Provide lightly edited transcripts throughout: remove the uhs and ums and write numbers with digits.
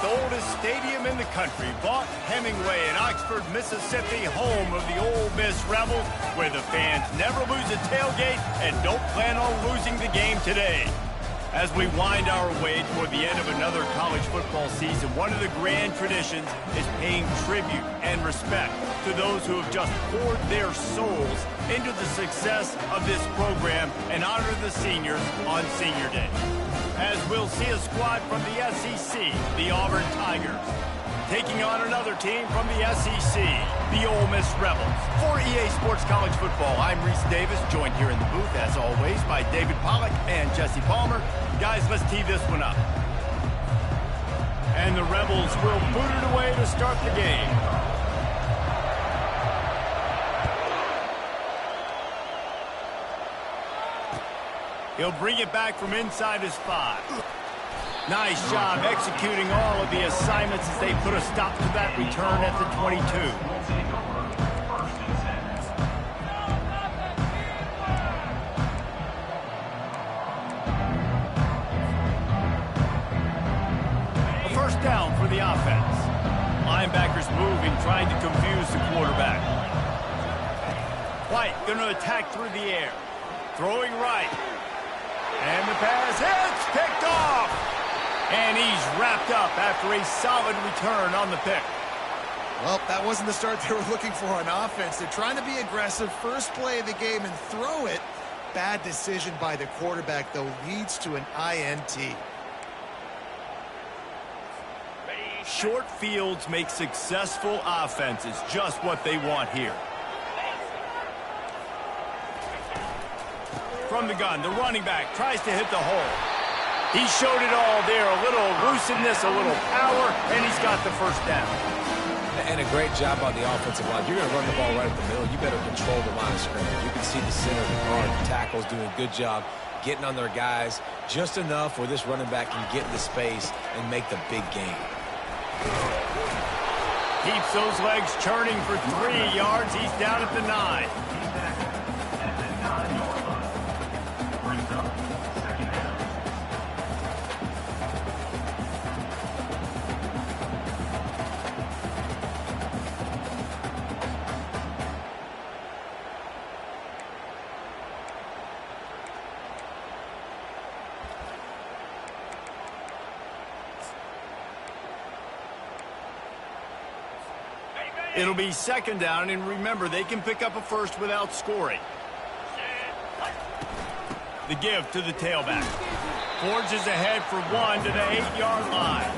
the oldest stadium in the country, Vaught Hemingway in Oxford, Mississippi, home of the Ole Miss Rebels, where the fans never lose a tailgate and don't plan on losing the game today. As we wind our way toward the end of another college football season, one of the grand traditions is paying tribute and respect to those who have just poured their souls into the success of this program and honor the seniors on Senior Day. As we'll see a squad from the SEC, the Auburn Tigers, taking on another team from the SEC, the Ole Miss Rebels. For EA Sports College Football, I'm Reese Davis, joined here in the booth, as always, by David Pollack and Jesse Palmer. Guys, let's tee this one up. And the Rebels will boot it away to start the game. He'll bring it back from inside his 5. Nice job executing all of the assignments as they put a stop to that return at the 22. A first down for the offense. Linebackers moving, trying to confuse the quarterback. White going to attack through the air. Throwing right. And the pass hits, picked off. And he's wrapped up after a solid return on the pick. Well, that wasn't the start they were looking for on offense. They're trying to be aggressive, first play of the game, and throw it. Bad decision by the quarterback, though, leads to an INT. Short fields make successful offenses, just what they want here. From the gun, the running back tries to hit the hole. He showed it all there, a little elusiveness, a little power, and he's got the first down. And a great job on the offensive line. You're going to run the ball right up the middle. You better control the line of scrimmage. You can see the center of the guard, the tackles doing a good job getting on their guys just enough where this running back can get into space and make the big game. Keeps those legs churning for 3 yards. He's down at the 9. It'll be second down, and remember, they can pick up a first without scoring. The give to the tailback. Forges ahead for 1 to the 8-yard line.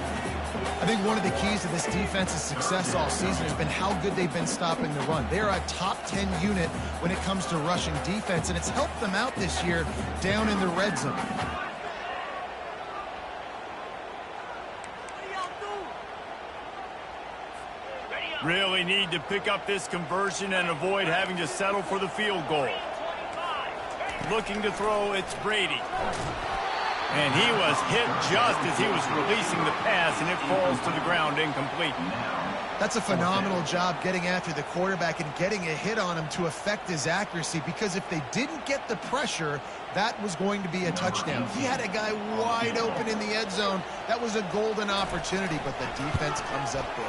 I think one of the keys to this defense's success all season has been how good they've been stopping the run. They're a top 10 unit when it comes to rushing defense, and it's helped them out this year down in the red zone. Really need to pick up this conversion and avoid having to settle for the field goal. Looking to throw, it's Brady. And he was hit just as he was releasing the pass, and it falls to the ground incomplete. That's a phenomenal job getting after the quarterback and getting a hit on him to affect his accuracy, because if they didn't get the pressure, that was going to be a touchdown. He had a guy wide open in the end zone. That was a golden opportunity, but the defense comes up big.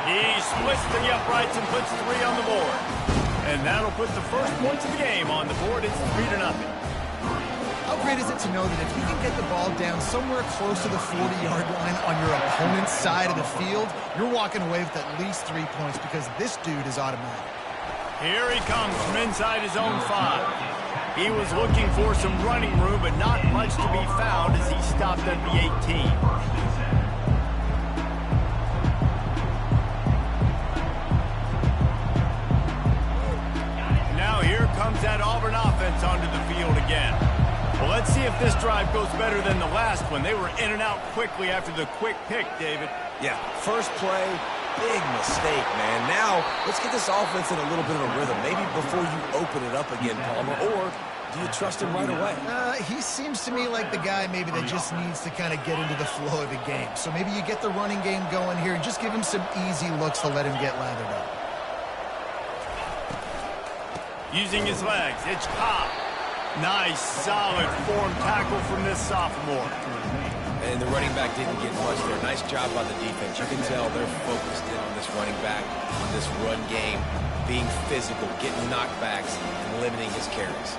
He splits the uprights and puts 3 on the board. And that'll put the first points of the game on the board. It's 3-0. How great is it to know that if you can get the ball down somewhere close to the 40-yard line on your opponent's side of the field, you're walking away with at least 3 points, because this dude is automatic. Here he comes from inside his own 5. He was looking for some running room, but not much to be found as he stopped at the 18. Comes that Auburn offense onto the field again. Well, let's see if this drive goes better than the last one. They were in and out quickly after the quick pick, David. Yeah, first play, big mistake, man. Now, let's get this offense in a little bit of a rhythm. Maybe before you open it up again, Palmer, or do you trust him right away? He seems to me like the guy maybe that just needs to kind of get into the flow of the game. So maybe you get the running game going here and just give him some easy looks to let him get lathered up. Using his legs, it's Cobb. Nice, solid form tackle from this sophomore. And the running back didn't get much there. Nice job by the defense. You can tell they're focused in on this running back, on this run game, being physical, getting knockbacks, and limiting his carries.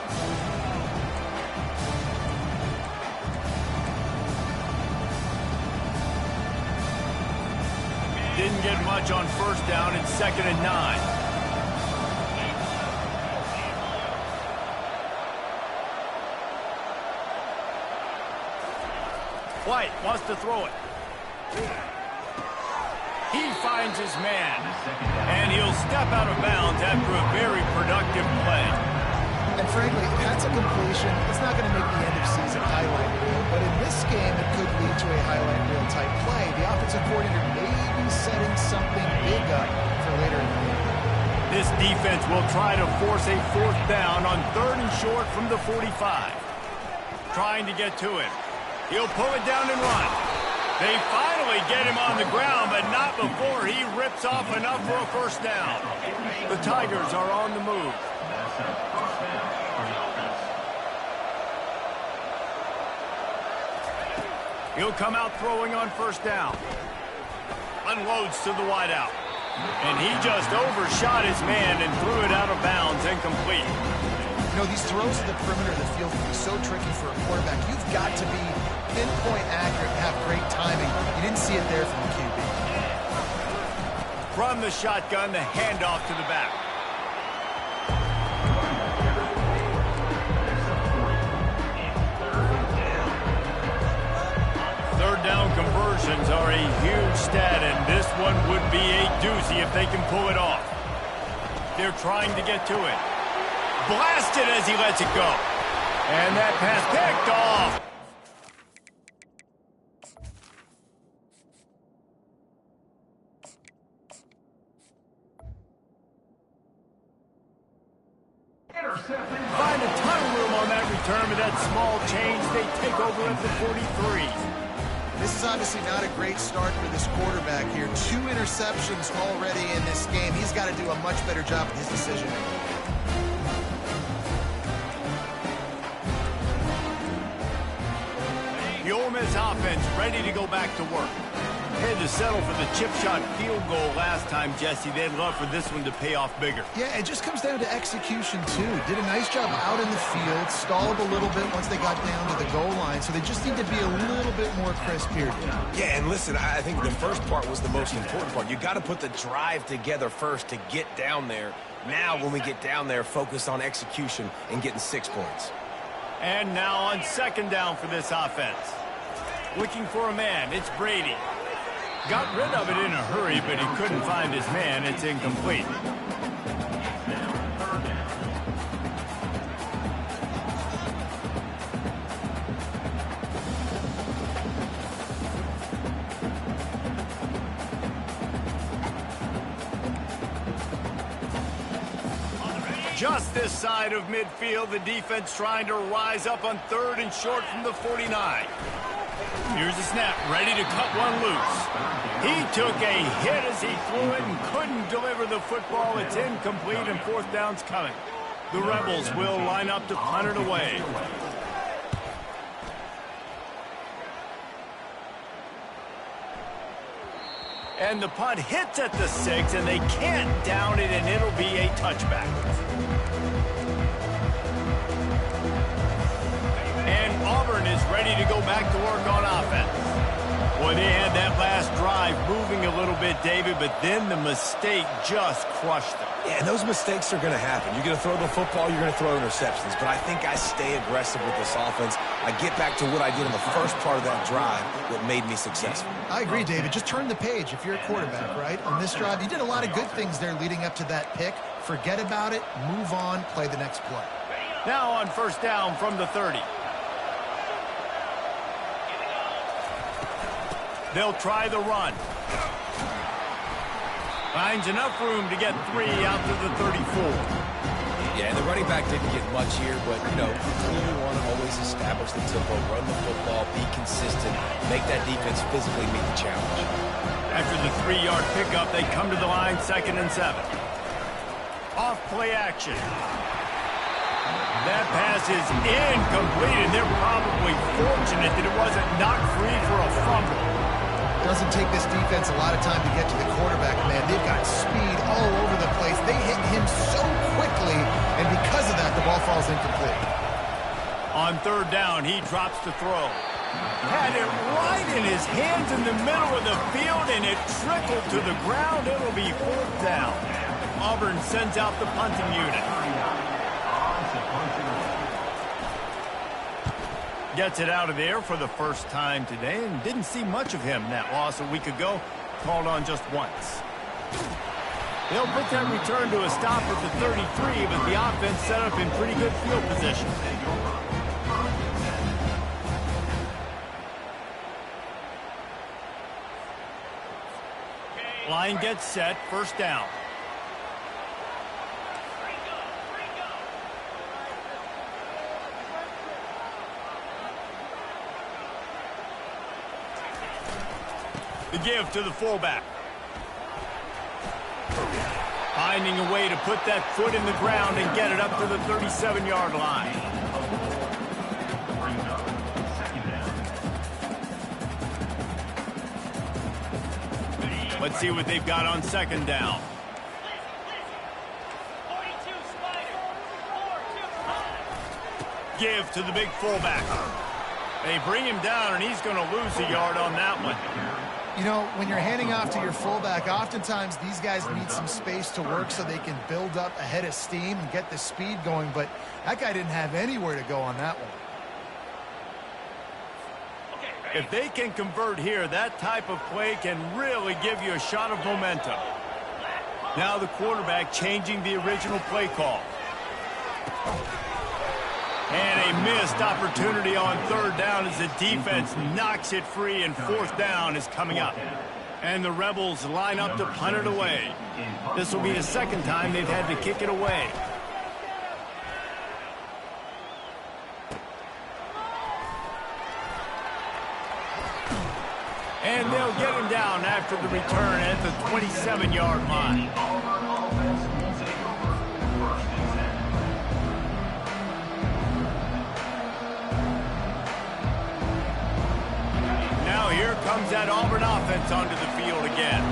Didn't get much on first down in 2nd and 9. White wants to throw it. He finds his man. And he'll step out of bounds after a very productive play. And frankly, if that's a completion, it's not going to make the end of season highlight reel. But in this game, it could lead to a highlight reel type play. The offensive coordinator may be setting something big up for later in the game. This defense will try to force a 4th down on 3rd and short from the 45. Trying to get to it. He'll pull it down and run. They finally get him on the ground, but not before he rips off enough for a 1st down. The Tigers are on the move. He'll come out throwing on 1st down. Unloads to the wideout. And he just overshot his man and threw it out of bounds incomplete. You know, these throws to the perimeter of the field can be so tricky for a quarterback. You've got to be pinpoint accurate and have great timing. You didn't see it there from the QB. From the shotgun, the handoff to the back. Third down conversions are a huge stat, and this one would be a doozy if they can pull it off. They're trying to get to it. Blasted as he lets it go. And that pass picked off. Find a ton of room on that return, but that small change, they take over at the 43. This is obviously not a great start for this quarterback here. 2 interceptions already in this game. He's got to do a much better job with his decision making. The Ole Miss offense ready to go back to work. Had to settle for the chip shot field goal last time, Jesse. They'd love for this one to pay off bigger. Yeah, it just comes down to execution, too. Did a nice job out in the field, stalled a little bit once they got down to the goal line, so they just need to be a little bit more crisp here. Yeah, and listen, I think the first part was the most important part. You got to put the drive together first to get down there. Now, when we get down there, focus on execution and getting 6 points. And now on 2nd down for this offense. Looking for a man, it's Brady. Got rid of it in a hurry, but he couldn't find his man. It's incomplete. Just this side of midfield, the defense trying to rise up on 3rd and short from the 49. Here's a snap, ready to cut one loose. He took a hit as he threw it and couldn't deliver the football. It's incomplete and 4th down's coming. The Rebels will line up to punt it away. And the punt hits at the 6, and they can't down it, and it'll be a touchback. And Auburn is ready to go back to work on offense. Boy, they had that last drive moving a little bit, David, but then the mistake just crushed them. Yeah, and those mistakes are going to happen. You're going to throw the football, you're going to throw interceptions. But I think I stay aggressive with this offense. I get back to what I did in the first part of that drive that made me successful. I agree, David. Just turn the page if you're a quarterback, right? On this drive, you did a lot of good things there leading up to that pick. Forget about it, move on, play the next play. Now on 1st down from the 30. They'll try the run. Finds enough room to get 3 out to the 34. Yeah, and the running back didn't get much here, but, you know, you want to always establish the tempo, run the football, be consistent, make that defense physically meet the challenge. After the 3-yard pickup, they come to the line 2nd and 7. Off play action. That pass is incomplete, and they're probably fortunate that it wasn't knocked free for a fumble. Doesn't take this defense a lot of time to get to the quarterback, man. They've got speed all over the place. They hit him so quickly, and because of that, the ball falls incomplete. On third down, he drops to throw. Had it right in his hands in the middle of the field, and it trickled to the ground. It'll be fourth down. Auburn sends out the punting unit. Gets it out of there for the first time today, and didn't see much of him. That loss a week ago, called on just once. They'll put that return to a stop at the 33, but the offense set up in pretty good field position. Line gets set, first down. The give to the fullback. Finding a way to put that foot in the ground and get it up to the 37-yard line. Let's see what they've got on second down. Give to the big fullback. They bring him down, and he's going to lose a yard on that one. You know, when you're handing off to your fullback, oftentimes these guys need some space to work so they can build up a head of steam and get the speed going, but that guy didn't have anywhere to go on that one. If they can convert here, that type of play can really give you a shot of momentum. Now the quarterback changing the original play call. And a missed opportunity on third down as the defense knocks it free, and fourth down is coming up. And the Rebels line up to punt it away. This will be the second time they've had to kick it away. And they'll get him down after the return at the 27-yard line. Now here comes that Auburn offense onto the field again.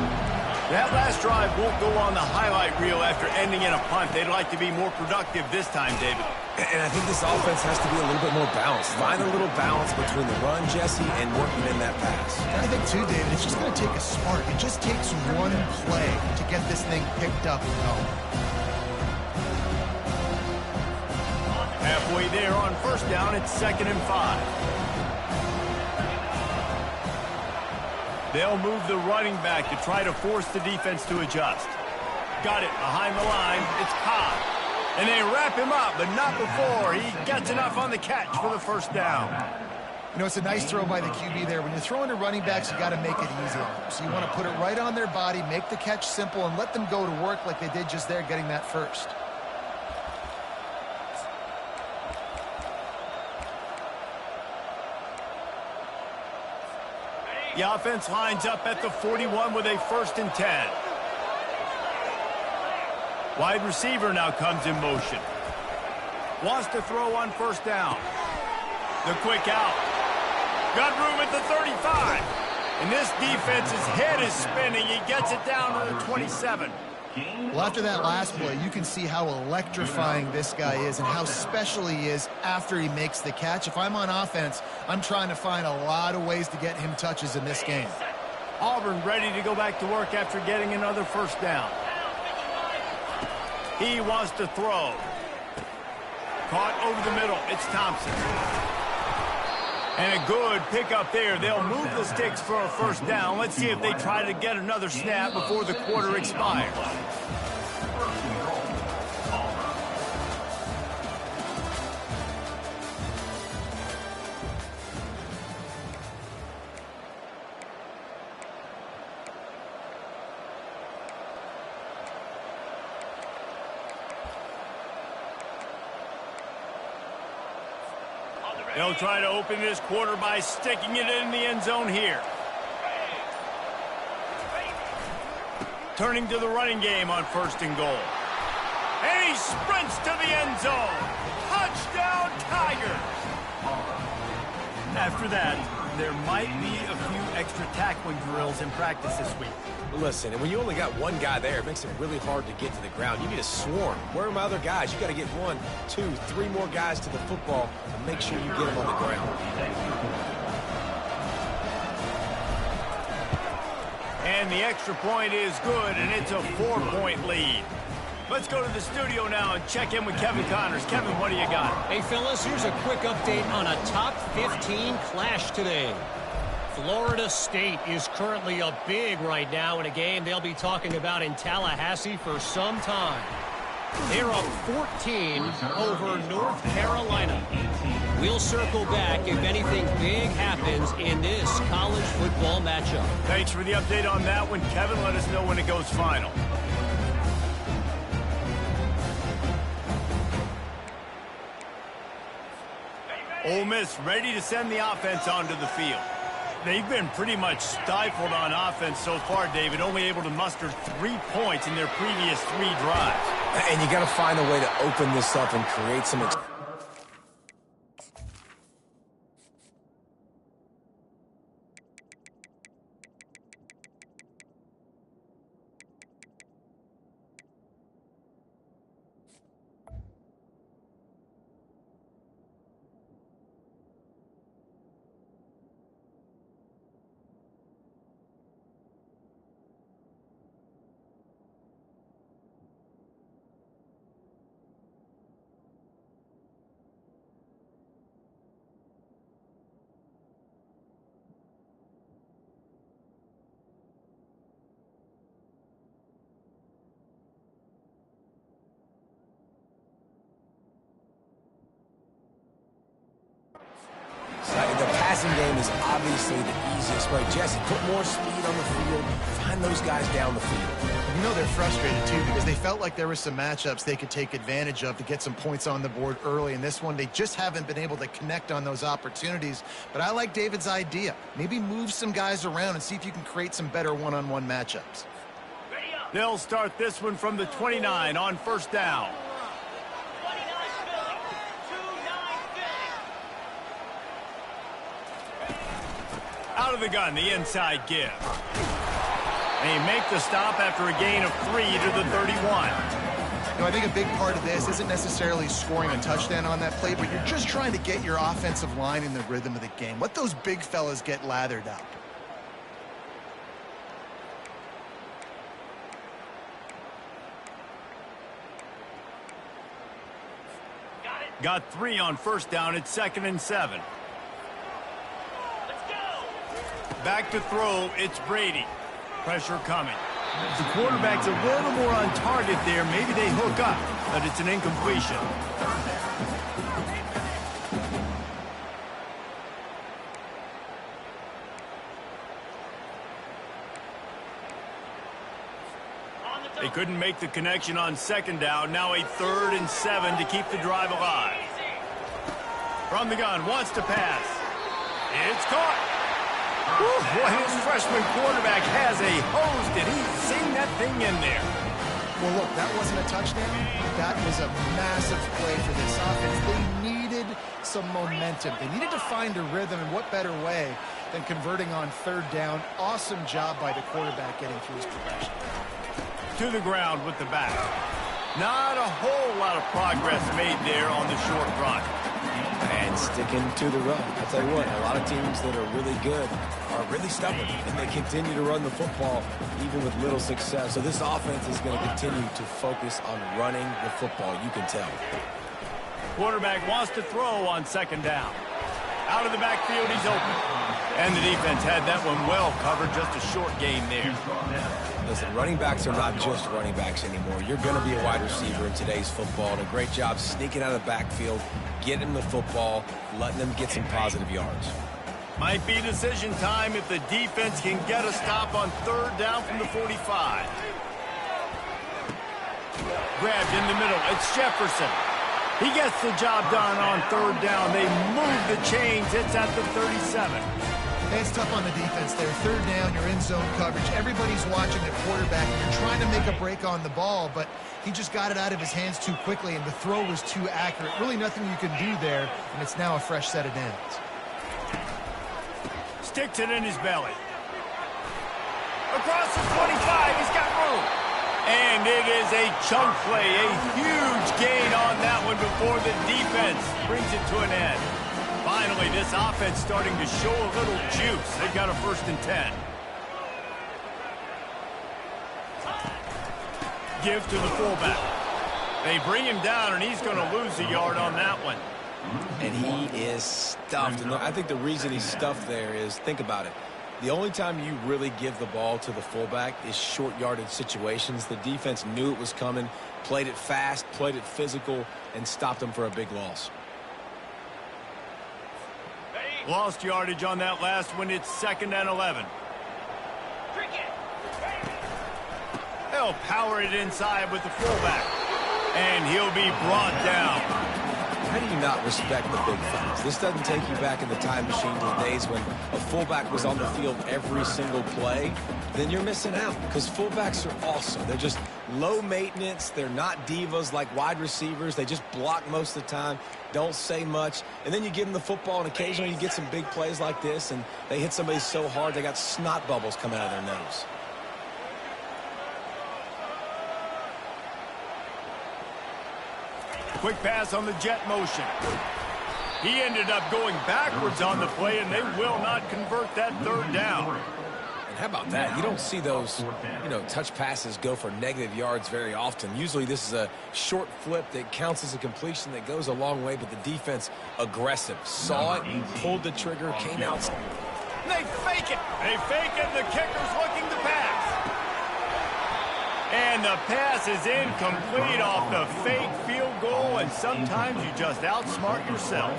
That last drive won't go on the highlight reel after ending in a punt. They'd like to be more productive this time, David. And I think this offense has to be a little bit more balanced. Find a little balance between the run, Jesse, and working in that pass. I think, too, David, it's just going to take a spark. It just takes one play to get this thing picked up and going. Halfway there on first down, it's 2nd and 5. They'll move the running back to try to force the defense to adjust. Got it behind the line. It's Cobb. And they wrap him up, but not before he gets enough on the catch for the first down. You know, it's a nice throw by the QB there. When you're throwing to running backs, you got to make it easy on them. So you want to put it right on their body, make the catch simple, and let them go to work like they did just there, getting that first. The offense lines up at the 41 with a 1st and 10. Wide receiver now comes in motion. Wants to throw on first down. The quick out. Got room at the 35. And this defense's head is spinning. He gets it down to the 27. Well, after that last play, you can see how electrifying this guy is and how special he is after he makes the catch. If I'm on offense, I'm trying to find a lot of ways to get him touches in this game. Auburn ready to go back to work after getting another first down. He wants to throw. Caught over the middle. It's Thompson. And a good pickup there. They'll move the sticks for a first down. Let's see if they try to get another snap before the quarter expires. They'll try to open this quarter by sticking it in the end zone here. Turning to the running game on 1st and goal. And He sprints to the end zone. Touchdown, Tiger. After that, there might be a few extra tackling drills in practice this week. Listen, and when you only got one guy there, it makes it really hard to get to the ground. You need a swarm. Where are my other guys? You got to get 1, 2, 3 more guys to the football and make sure you get them on the ground. And the extra point is good, and it's a 4-point lead. Let's go to the studio now and check in with Kevin Connors. Kevin, what do you got? Hey, fellas, here's a quick update on a top 15 clash today. Florida State is currently up big right now in a game they'll be talking about in Tallahassee for some time. They're up 14 over North Carolina. We'll circle back if anything big happens in this college football matchup. Thanks for the update on that one, Kevin. Let us know when it goes final. Ole Miss ready to send the offense onto the field. They've been pretty much stifled on offense so far, David, only able to muster 3 points in their previous 3 drives. And you got to find a way to open this up and create some... The passing game is obviously the easiest way. Jesse, put more speed on the field. Find those guys down the field. You know they're frustrated, too, because they felt like there were some matchups they could take advantage of to get some points on the board early. In this one, they just haven't been able to connect on those opportunities. But I like David's idea. Maybe move some guys around and see if you can create some better one-on-one matchups. They'll start this one from the 29 on first down. Out of the gun, the inside give. And he make the stop after a gain of 3 to the 31. You know, I think a big part of this isn't necessarily scoring a touchdown on that play, but you're just trying to get your offensive line in the rhythm of the game. Let those big fellas get lathered up. Got 3 on first down. It's 2nd and 7. Back to throw, it's Brady. Pressure coming. The quarterback's a little more on target there. Maybe they hook up, but it's an incompletion. They couldn't make the connection on 2nd down. Now a 3rd and 7 to keep the drive alive. From the gun, wants to pass. It's caught. Whew, boy, his freshman quarterback has a hose. Did he sing that thing in there? Well, look, that wasn't a touchdown. That was a massive play for this offense. They needed some momentum. They needed to find a rhythm, and what better way than converting on 3rd down. Awesome job by the quarterback getting through his progression. To the ground with the back. Not a whole lot of progress made there on the short run. And sticking to the run. I'll tell you what, a lot of teams that are really good are really stubborn, and they continue to run the football even with little success. So this offense is going to continue to focus on running the football, you can tell. Quarterback wants to throw on 2nd down. Out of the backfield, he's open. And the defense had that one well covered, just a short gain there. Listen, running backs are not just running backs anymore. You're going to be a wide receiver in today's football, and a great job sneaking out of the backfield, getting the football, letting them get some positive yards. Might be decision time if the defense can get a stop on 3rd down from the 45. Grabbed in the middle. It's Jefferson. He gets the job done on 3rd down. They move the chains. It's at the 37. It's tough on the defense there. Third down, you're in zone coverage. Everybody's watching the quarterback, and you're trying to make a break on the ball, but he just got it out of his hands too quickly, and the throw was too accurate. Really nothing you can do there, and it's now a fresh set of downs. Sticks it in his belly. Across the 25, he's got room. And it is a chunk play, a huge gain on that one before the defense brings it to an end. Finally, this offense starting to show a little juice. They've got a 1st and 10. Give to the fullback. They bring him down, and he's going to lose a yard on that one. And he is stuffed. And I think the reason he's stuffed there is, think about it. The only time you really give the ball to the fullback is short yardage situations. The defense knew it was coming, played it fast, played it physical, and stopped them for a big loss. Lost yardage on that last one. It's 2nd and 11. They'll power it inside with the fullback. And he'll be brought down. How do you not respect the big fellas? This doesn't take you back in the time machine to the days when a fullback was on the field every single play. Then you're missing out, because fullbacks are awesome. They're just low maintenance. They're not divas like wide receivers. They just block most of the time, don't say much. And then you give them the football, and occasionally you get some big plays like this, and they hit somebody so hard they got snot bubbles coming out of their nose. Quick pass on the jet motion. He ended up going backwards on the play, and they will not convert that 3rd down. And how about that? You don't see those, touch passes go for negative yards very often. Usually this is a short flip that counts as a completion that goes a long way, but the defense aggressive. Saw it, pulled the trigger, came out. They fake it. They fake it. The kicker's looking to pass. And the pass is incomplete off the fake field goal, and sometimes you just outsmart yourself.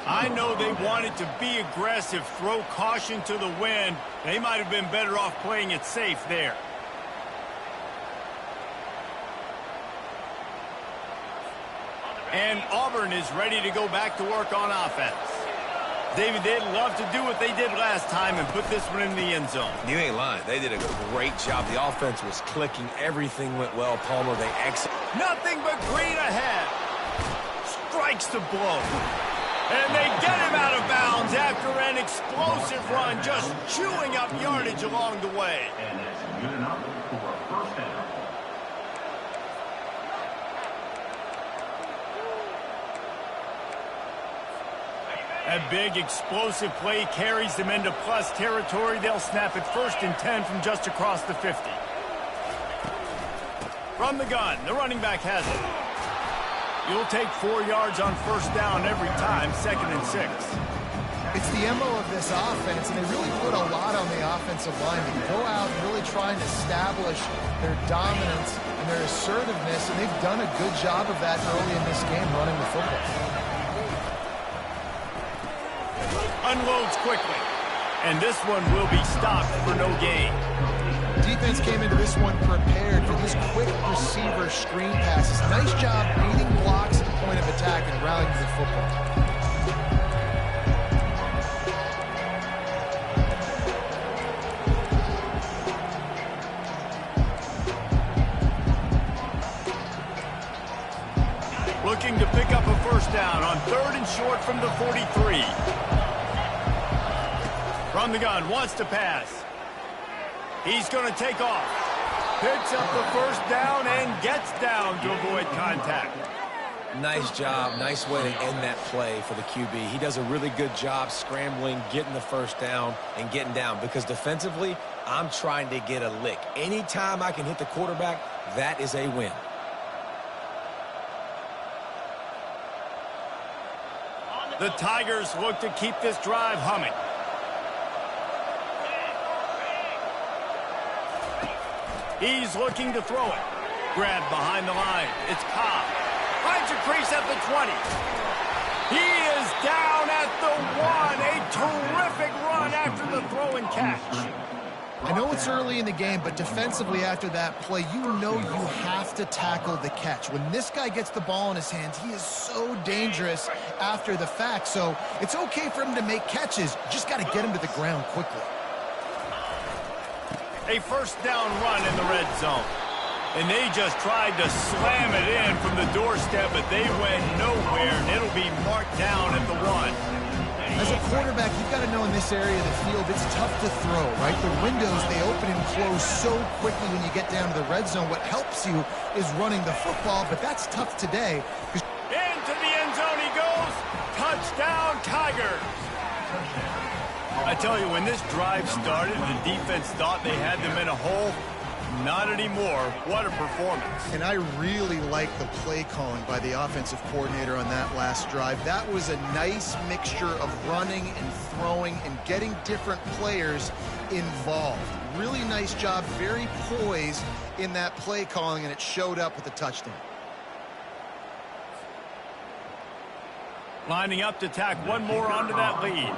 I know they wanted to be aggressive, throw caution to the wind. They might have been better off playing it safe there. And Auburn is ready to go back to work on offense. David, they'd love to do what they did last time and put this one in the end zone. You ain't lying. They did a great job. The offense was clicking. Everything went well. Palmer, they executed. Nothing but green ahead. Strikes the blow. And they get him out of bounds after an explosive run, just chewing up yardage along the way. And that's good enough for a 1st down. A big explosive play carries them into plus territory. They'll snap it 1st and 10 from just across the 50. From the gun, the running back has it. You'll take 4 yards on 1st down every time, 2nd and 6. It's the MO of this offense, and they really put a lot on the offensive line. They go out and really try and establish their dominance and their assertiveness, and they've done a good job of that early in this game running the football. Unloads quickly, and this one will be stopped for no gain. Defense came into this one prepared for these quick receiver screen passes. Nice job beating blocks at the point of attack and rallying to the football. Looking to pick up a 1st down on 3rd and short from the 43. From the gun, wants to pass. He's going to take off. Picks up the 1st down and gets down to avoid contact. Nice job. Nice way to end that play for the QB. He does a really good job scrambling, getting the 1st down, and getting down. Because defensively, I'm trying to get a lick. Anytime I can hit the quarterback, that is a win. The Tigers look to keep this drive humming. He's looking to throw it. Grabbed behind the line. It's Cobb. Finds a crease at the 20. He is down at the 1. A terrific run after the throw and catch. I know it's early in the game, but defensively after that play, you know you have to tackle the catch. When this guy gets the ball in his hands, he is so dangerous after the fact. So it's okay for him to make catches. You just got to get him to the ground quickly. A first down run in the red zone. And they just tried to slam it in from the doorstep, but they went nowhere, and it'll be marked down at the 1. As a quarterback, you've got to know in this area of the field, it's tough to throw, right? The windows, they open and close so quickly when you get down to the red zone. What helps you is running the football, but that's tough today. Into the end zone he goes. Touchdown, Tigers. I tell you, when this drive started, the defense thought they had them in a hole. Not anymore. What a performance. And I really like the play calling by the offensive coordinator on that last drive. That was a nice mixture of running and throwing and getting different players involved. Really nice job, very poised in that play calling, and it showed up with a touchdown. Lining up to tack one more onto that lead.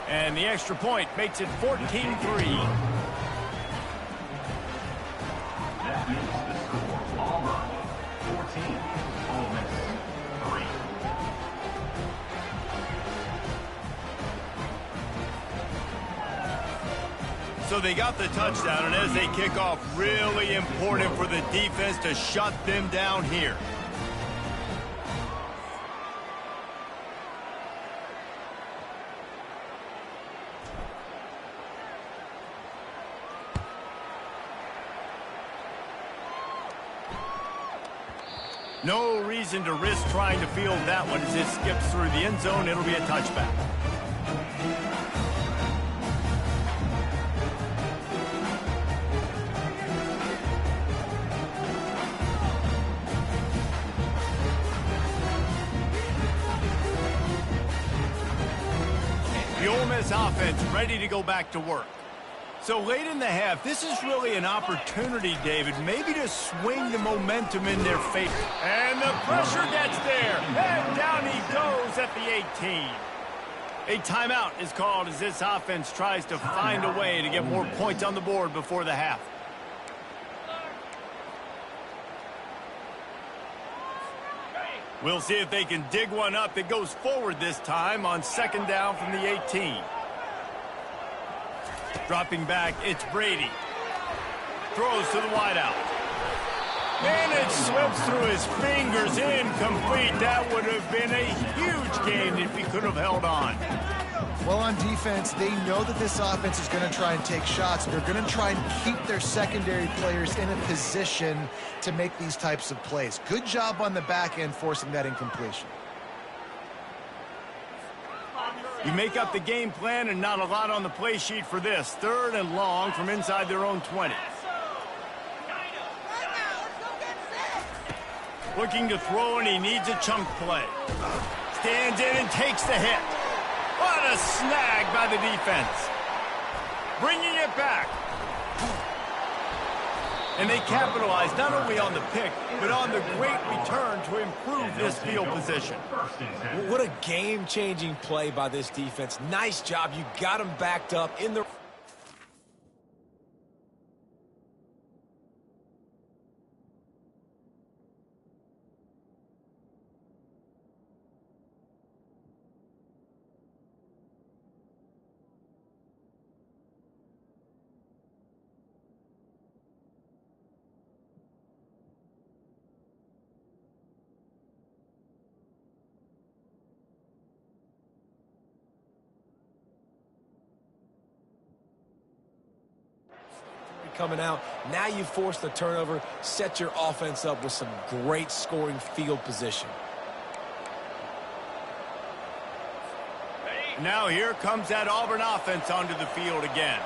And the extra point makes it 14-3. That is the score. Auburn 14, Ole Miss 3. So they got the touchdown, and as they kick off, really important for the defense to shut them down here. No reason to risk trying to field that one as it skips through the end zone. It'll be a touchback. The Ole Miss offense ready to go back to work. So late in the half, this is really an opportunity, David, maybe to swing the momentum in their favor. And the pressure gets there. And down he goes at the 18. A timeout is called as this offense tries to find a way to get more points on the board before the half. We'll see if they can dig one up that goes forward this time on second down from the 18. Dropping back, it's Brady. Throws to the wideout. And it slips through his fingers, incomplete. That would have been a huge gain if he could have held on. Well, on defense, they know that this offense is going to try and take shots. They're going to try and keep their secondary players in a position to make these types of plays. Good job on the back end forcing that incompletion. You make up the game plan and not a lot on the play sheet for this. Third and long from inside their own 20. Looking to throw, and he needs a chunk play. Stands in and takes the hit. What a snag by the defense. Bringing it back. And they capitalize not only on the pick, but on the great return to improve this field position. What a game-changing play by this defense. Nice job. You got them backed up in the... coming out. Now you force the turnover, set your offense up with some great scoring field position. Now here comes that Auburn offense onto the field again.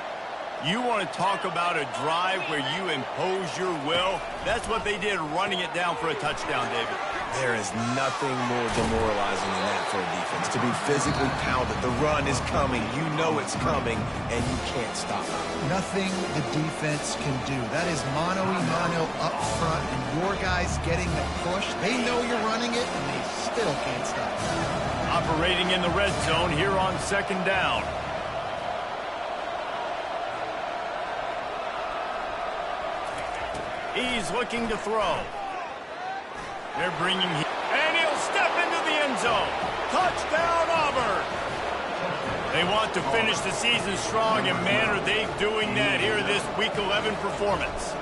You want to talk about a drive where you impose your will? That's what they did, running it down for a touchdown, David. There is nothing more demoralizing than that for a defense. To be physically pounded, the run is coming, you know it's coming, and you can't stop it. Nothing the defense can do. That is mano-a-mano up front, and your guys getting the push. They know you're running it, and they still can't stop it. Operating in the red zone here on second down. He's looking to throw. They're bringing him, and he'll step into the end zone. Touchdown, Auburn. They want to finish the season strong, and man, are they doing that here this Week 11 performance.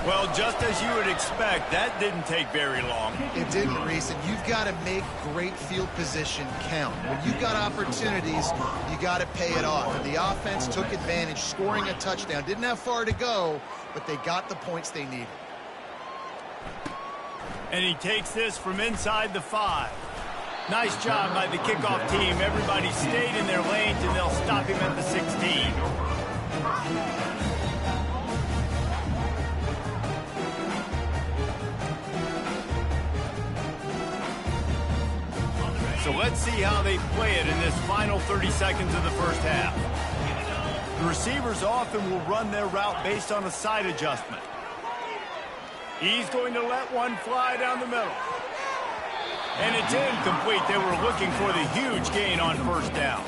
Well, just as you would expect, that didn't take very long. It didn't, Reese, and you've got to make great field position count. When you've got opportunities, you got to pay it off. And the offense took advantage, scoring a touchdown. Didn't have far to go, but they got the points they needed. And he takes this from inside the 5. Nice job by the kickoff team. Everybody stayed in their lanes, and they'll stop him at the 16. So let's see how they play it in this final 30 seconds of the first half. The receivers often will run their route based on a side adjustment. He's going to let one fly down the middle. And it's incomplete. They were looking for the huge gain on first down.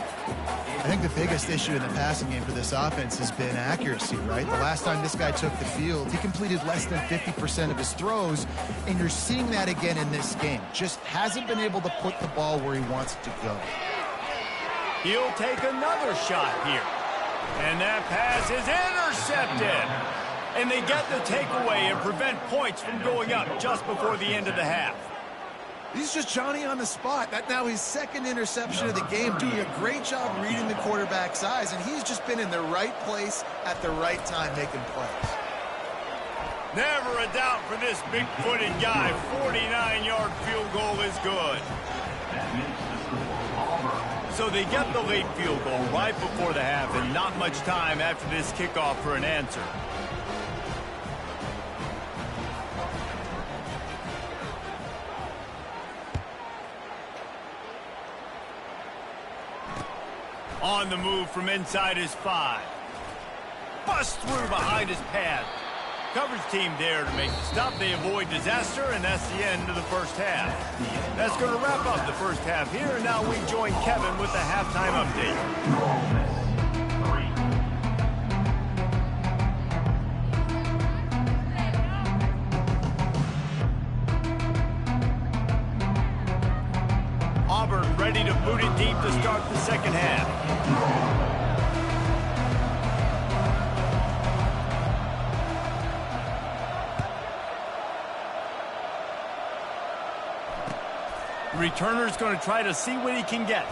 I think the biggest issue in the passing game for this offense has been accuracy, right? The last time this guy took the field, he completed less than 50% of his throws, and you're seeing that again in this game. Just hasn't been able to put the ball where he wants it to go. He'll take another shot here. And that pass is intercepted. And they get the takeaway and prevent points from going up just before the end of the half. He's just Johnny on the spot. That's now his second interception of the game, doing a great job reading the quarterback's eyes, and he's just been in the right place at the right time making plays. Never a doubt for this big-footed guy. 49-yard field goal is good. So they get the late field goal right before the half, and not much time after this kickoff for an answer. On the move from inside his 5. Bust through behind his pad. Coverage team there to make the stop. They avoid disaster, and that's the end of the first half. That's going to wrap up the first half here, and now we join Kevin with the halftime update. Auburn ready to boot it deep to start the second half. Returner's going to try to see what he can get.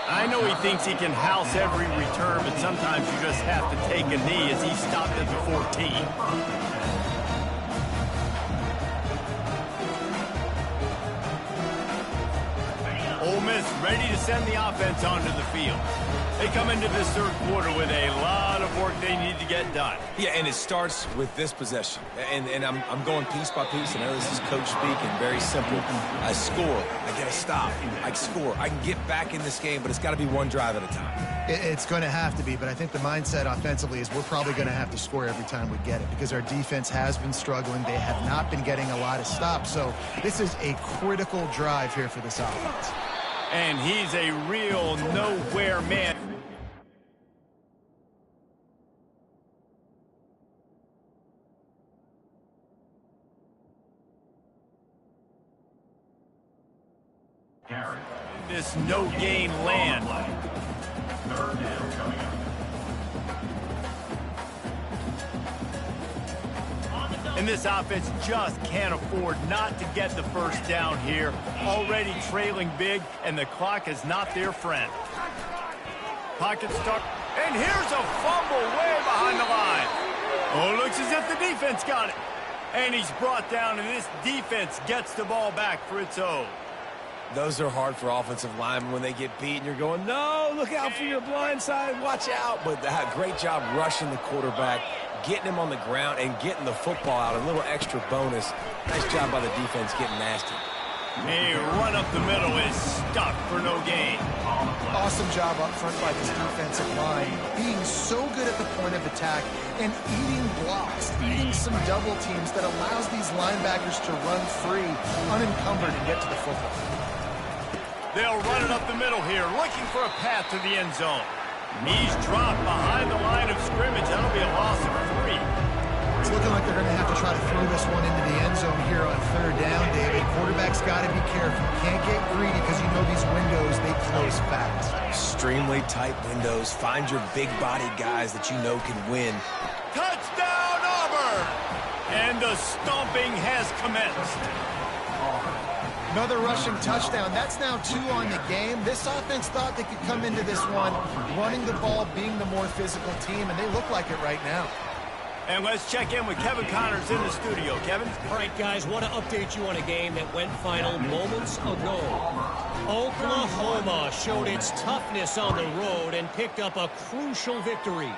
I know he thinks he can house every return, but sometimes you just have to take a knee as he stopped at the 14. Ole Miss ready to send the offense onto the field. They come into this third quarter with a lot of work they need to get done. Yeah, and it starts with this possession. And I'm going piece by piece. I know this is coach speaking, very simple. I score. I get a stop. I score. I can get back in this game, but it's got to be one drive at a time. It's going to have to be, but I think the mindset offensively is we're probably going to have to score every time we get it because our defense has been struggling. They have not been getting a lot of stops. So this is a critical drive here for this offense. And he's a real nowhere man. This no-gain land. Third down coming up. And this offense just can't afford not to get the first down here. Already trailing big, and the clock is not their friend. Pocket stuck, and here's a fumble way behind the line. Oh, looks as if the defense got it. And he's brought down, and this defense gets the ball back for its own. Those are hard for offensive linemen when they get beat, and you're going, no, look out for your blind side, watch out. But great job rushing the quarterback, getting him on the ground, and getting the football out. A little extra bonus. Nice job by the defense getting nasty. A run up the middle is stuck for no gain. Awesome job up front by this defensive line, being so good at the point of attack and eating blocks, eating some double teams that allows these linebackers to run free, unencumbered, and get to the football. They'll run it up the middle here, looking for a path to the end zone. Knees dropped behind the line of scrimmage. That'll be a loss of 3. It's looking like they're going to have to try to throw this one into the end zone here on 3rd down, David. Quarterback's got to be careful. Can't get greedy because you know these windows, they close fast. Extremely tight windows. Find your big-bodied guys that you know can win. Touchdown, Auburn! And the stomping has commenced. Another rushing touchdown. That's now 2 on the game. This offense thought they could come into this one running the ball, being the more physical team, and they look like it right now. And let's check in with Kevin Connors in the studio. Kevin? All right, guys, want to update you on a game that went final moments ago. Oklahoma showed its toughness on the road and picked up a crucial victory.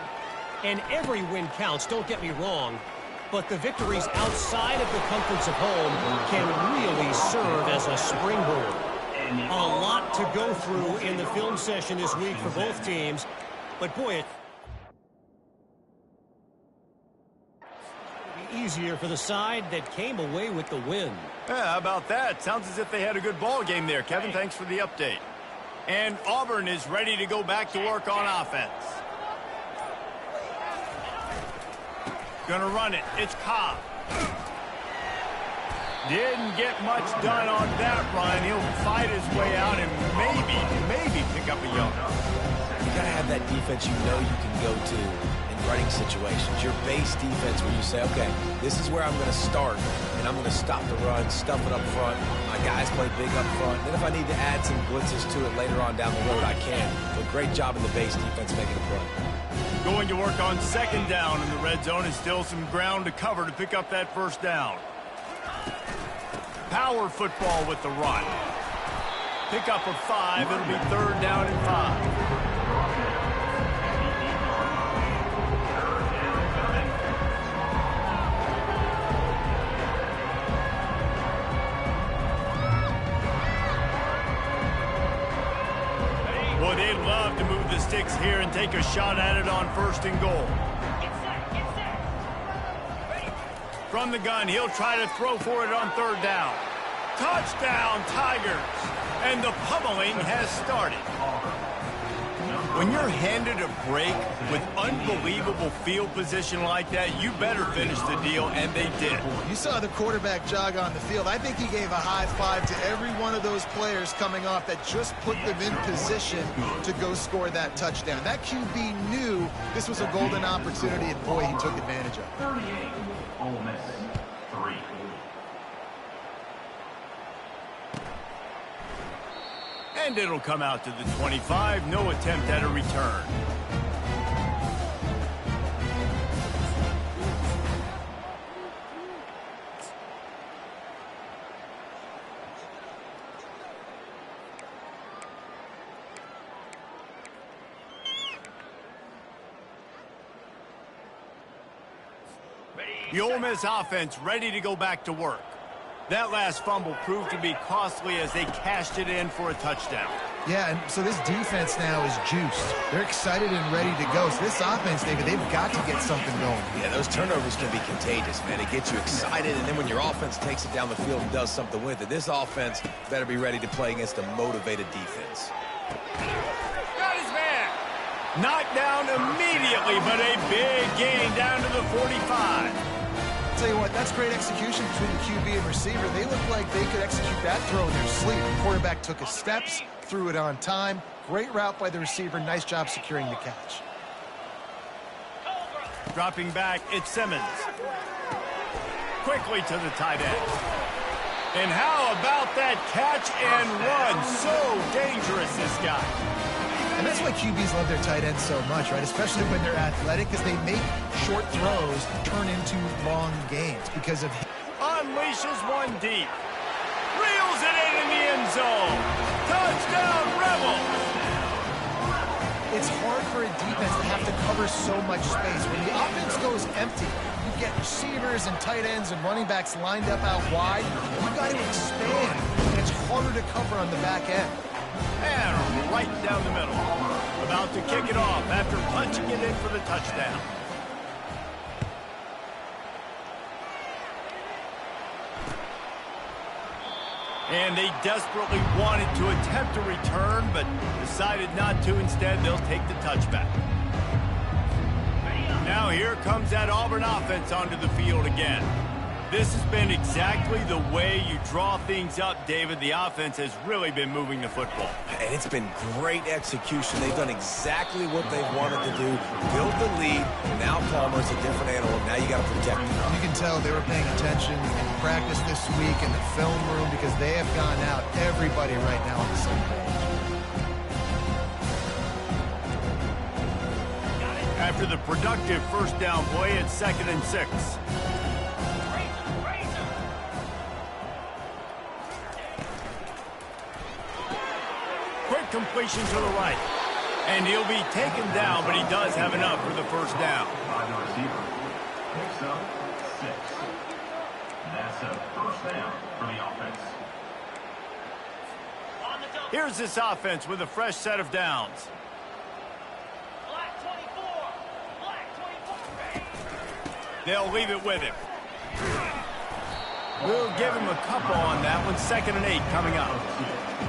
And every win counts, don't get me wrong, but the victories outside of the comforts of home can really serve as a springboard. A lot to go through in the film session this week for both teams, but boy, it's easier for the side that came away with the win. Yeah, how about that? Sounds as if they had a good ball game there, Kevin. Thanks for the update. And Auburn is ready to go back to work on offense. Gonna run it. It's Cobb. Didn't get much done on that run. He'll fight his way out and maybe pick up a yard. You got to have that defense you know you can go to in running situations. Your base defense where you say, okay, this is where I'm going to start, and I'm going to stop the run, stuff it up front. My guys play big up front. Then if I need to add some blitzes to it later on down the road, I can. So great job in the base defense making a play. Going to work on 2nd down in the red zone, and still some ground to cover to pick up that 1st down. Power football with the run. Pick up a 5. It'll be 3rd down and 5. Well, they'd love to move the sticks here and take a shot at it on 1st and goal. From the gun, he'll try to throw for it on 3rd down. Touchdown, Tigers! And the pummeling has started. When you're handed a break with unbelievable field position like that, you better finish the deal, and they did. You saw the quarterback jog on the field. I think he gave a high five to every one of those players coming off that just put them in position to go score that touchdown. That QB knew this was a golden opportunity, and boy, he took advantage of it. 38, Ole Miss, 3. And it'll come out to the 25. No attempt at a return. The Ole Miss offense ready to go back to work. That last fumble proved to be costly as they cashed it in for a touchdown. Yeah, and so this defense now is juiced. They're excited and ready to go. So this offense, David, they've got to get something going. Yeah, those turnovers can be contagious, man. It gets you excited, and then when your offense takes it down the field and does something with it, this offense better be ready to play against a motivated defense. Got his man. Knocked down immediately, but a big gain down to the 45. Tell you what, that's great execution between the QB and receiver. They look like they could execute that throw in their sleep. The quarterback took his steps, threw it on time. Great route by the receiver. Nice job securing the catch. Dropping back, it's Simmons. Quickly to the tight end. And how about that catch and run? So dangerous, this guy. And that's why QBs love their tight ends so much, right? Especially when they're athletic, because they make short throws turn into long gains because of... Unleashes one deep. Reels it in the end zone. Touchdown, Rebels! It's hard for a defense to have to cover so much space. When the offense goes empty, you get receivers and tight ends and running backs lined up out wide. You've got to expand, and it's harder to cover on the back end. And right down the middle. About to kick it off after punching it in for the touchdown. And they desperately wanted to attempt a return, but decided not to. Instead, they'll take the touchback. Now here comes that Auburn offense onto the field again. This has been exactly the way you draw things up, David. The offense has really been moving the football. And it's been great execution. They've done exactly what they've wanted to do. Build the lead. Now Palmer's a different animal. Now you got to protect him. You can tell they were paying attention in practice this week in the film room because they have gone out, everybody right now on the same page. After the productive first down play, it's 2nd and 6. Quick completion to the right. And he'll be taken down, but he does have enough for the first down. By the receiver. Picks up 6. That's a first down for the offense. Here's this offense with a fresh set of downs. They'll leave it with him. We'll give him a couple on that one. 2nd and 8 coming up.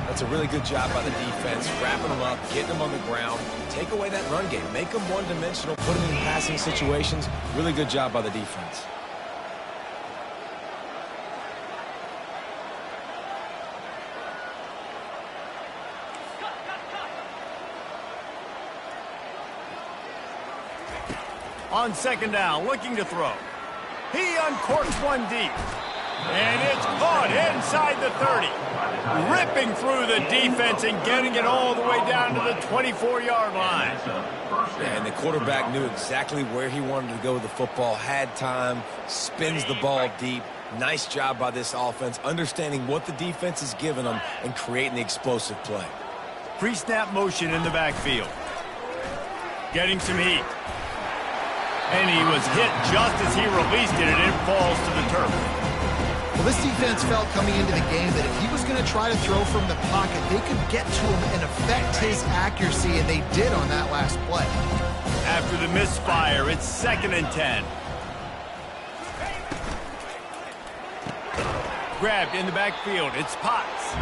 That's a really good job by the defense, wrapping them up, getting them on the ground. Take away that run game. Make them one-dimensional, put them in passing situations. Really good job by the defense. On 2nd down, looking to throw. He uncorks one deep. And it's caught inside the 30. Ripping through the defense and getting it all the way down to the 24-yard line. And the quarterback knew exactly where he wanted to go with the football, had time, spins the ball deep. Nice job by this offense, understanding what the defense is giving them and creating the explosive play. Pre-snap motion in the backfield. Getting some heat. And he was hit just as he released it, and it falls to the turf. Well, this defense felt coming into the game that if he was going to try to throw from the pocket, they could get to him and affect his accuracy, and they did on that last play. After the misfire, it's 2nd and 10. Grabbed in the backfield. It's Potts.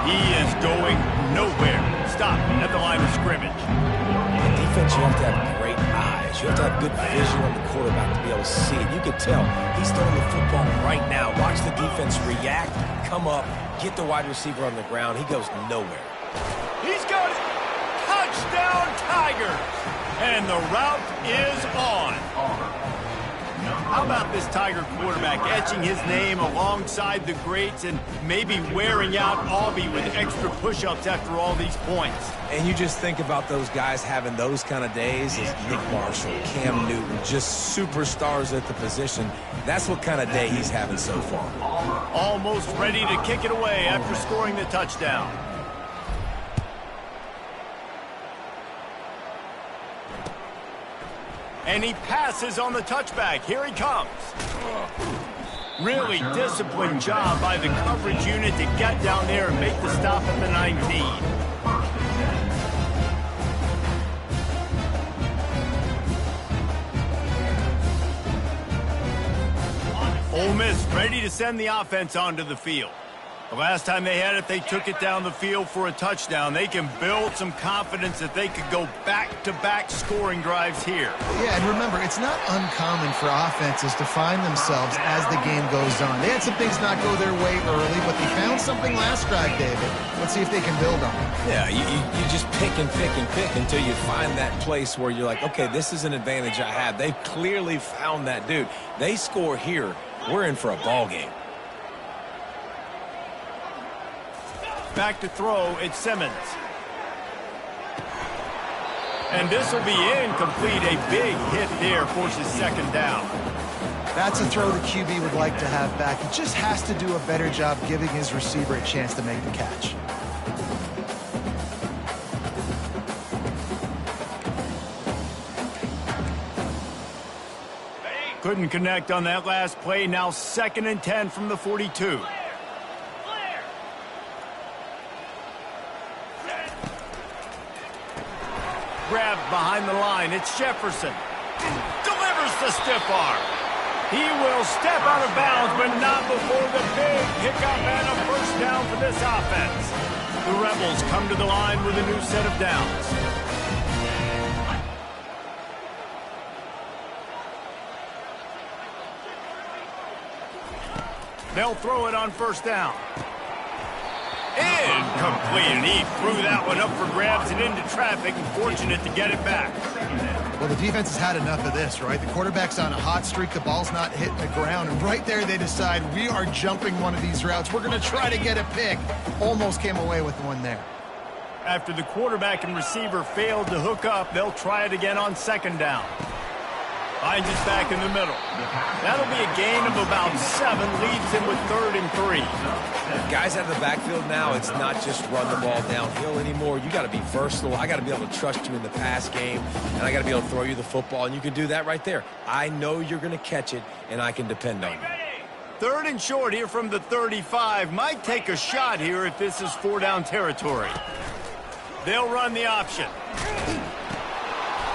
He is going nowhere. Stop at the line of scrimmage. On defense, you have to have great eyes. You have to have good vision on the quarterback to be able to see it. You can tell he's throwing the football right now. Watch the defense react, come up, get the wide receiver on the ground. He goes nowhere. He's got it. Touchdown, Tigers. And the route is on. How about this Tiger quarterback etching his name alongside the greats and maybe wearing out Aubie with extra push-ups after all these points? And you just think about those guys having those kind of days as Nick Marshall, Cam Newton, just superstars at the position. That's what kind of day he's having so far. Almost ready to kick it away after scoring the touchdown. And he passes on the touchback. Here he comes. Really disciplined job by the coverage unit to get down there and make the stop at the 19. Ole Miss ready to send the offense onto the field. The last time they had it, they took it down the field for a touchdown. They can build some confidence that they could go back-to-back scoring drives here. Yeah, and remember, it's not uncommon for offenses to find themselves as the game goes on. They had some things not go their way early, but they found something last drive, David. Let's see if they can build on it. Yeah, you just pick and pick and pick until you find that place where you're like, okay, this is an advantage I have. They've clearly found that, dude. They score here, we're in for a ball game. Back to throw, it's Simmons. And this will be incomplete. A big hit there forces 2nd down. That's a throw the QB would like to have back. He just has to do a better job giving his receiver a chance to make the catch. Couldn't connect on that last play. Now 2nd and 10 from the 42. Grabbed behind the line. It's Jefferson. Delivers the stiff arm. He will step out of bounds, but not before the big pickup and a first down for this offense. The Rebels come to the line with a new set of downs. They'll throw it on first down. Incomplete, and he threw that one up for grabs and into traffic, and fortunate to get it back. Well, the defense has had enough of this, right? The quarterback's on a hot streak. The ball's not hitting the ground. And right there, they decide, we are jumping one of these routes. We're going to try to get a pick. Almost came away with one there. After the quarterback and receiver failed to hook up, they'll try it again on second down. Finds it back in the middle. That'll be a gain of about 7, leaves him with 3rd and 3. Guys out of the backfield now, it's not just run the ball downhill anymore. You got to be versatile. I got to be able to trust you in the pass game, and I got to be able to throw you the football, and you can do that right there. I know you're going to catch it, and I can depend on you. 3rd and short here from the 35. Might take a shot here if this is 4-down territory. They'll run the option.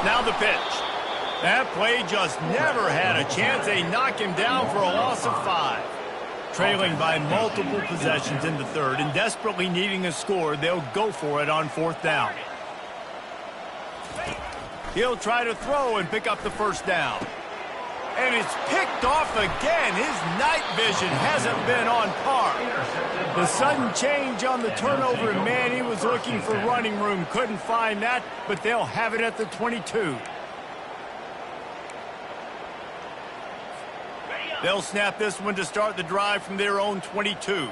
Now the pitch. That play just never had a chance. They knock him down for a loss of 5. Trailing by multiple possessions in the 3rd and desperately needing a score, they'll go for it on 4th down. He'll try to throw and pick up the first down. And it's picked off again. His night vision hasn't been on par. The sudden change on the turnover, and man, he was looking for running room. Couldn't find that, but they'll have it at the 22. They'll snap this one to start the drive from their own 22.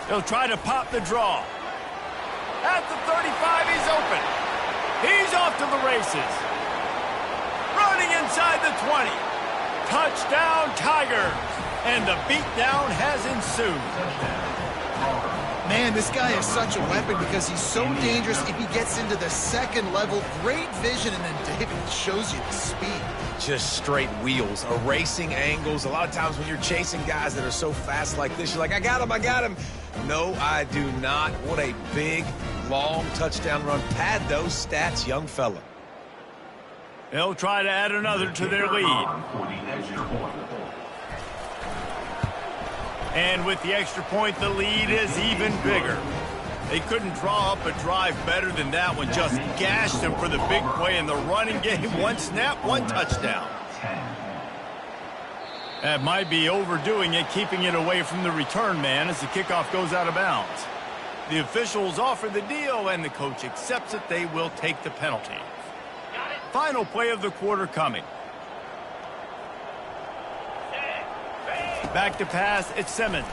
They'll try to pop the draw. At the 35, he's open. He's off to the races. Running inside the 20. Touchdown, Tigers. And the beatdown has ensued. Man, this guy is such a weapon because he's so dangerous if he gets into the second level. Great vision, and then David shows you the speed. Just straight wheels, erasing angles. A lot of times when you're chasing guys that are so fast like this, you're like, I got him, I got him. No, I do not. What a big, long touchdown run. Pad those stats, young fella. They'll try to add another to their lead. And with the extra point, the lead is even bigger. They couldn't draw up a drive better than that one. Just gashed them for the big play in the running game. One snap, one touchdown. That might be overdoing it, keeping it away from the return man as the kickoff goes out of bounds. The officials offer the deal, and the coach accepts it. They will take the penalty. Final play of the quarter coming. Back to pass, it's Simmons.